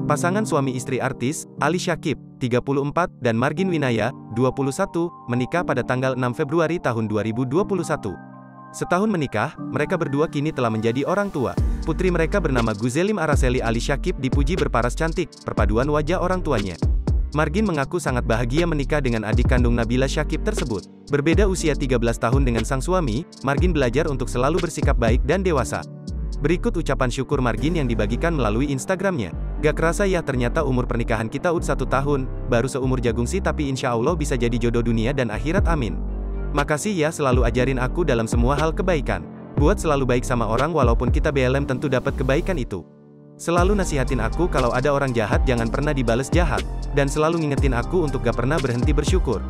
Pasangan suami istri artis, Ali Syakib, 34, dan Margin Winaya, 21, menikah pada tanggal 6 Februari tahun 2021. Setahun menikah, mereka berdua kini telah menjadi orang tua. Putri mereka bernama Guzelim Araceli Ali Syakib dipuji berparas cantik, perpaduan wajah orang tuanya. Margin mengaku sangat bahagia menikah dengan adik kandung Nabila Syakib tersebut. Berbeda usia 13 tahun dengan sang suami, Margin belajar untuk selalu bersikap baik dan dewasa. Berikut ucapan syukur Margin yang dibagikan melalui Instagramnya. Gak kerasa ya ternyata umur pernikahan kita udah 1 tahun, baru seumur jagung sih tapi insya Allah bisa jadi jodoh dunia dan akhirat amin. Makasih ya selalu ajarin aku dalam semua hal kebaikan. Buat selalu baik sama orang walaupun kita BLM tentu dapat kebaikan itu. Selalu nasihatin aku kalau ada orang jahat jangan pernah dibales jahat, dan selalu ngingetin aku untuk gak pernah berhenti bersyukur.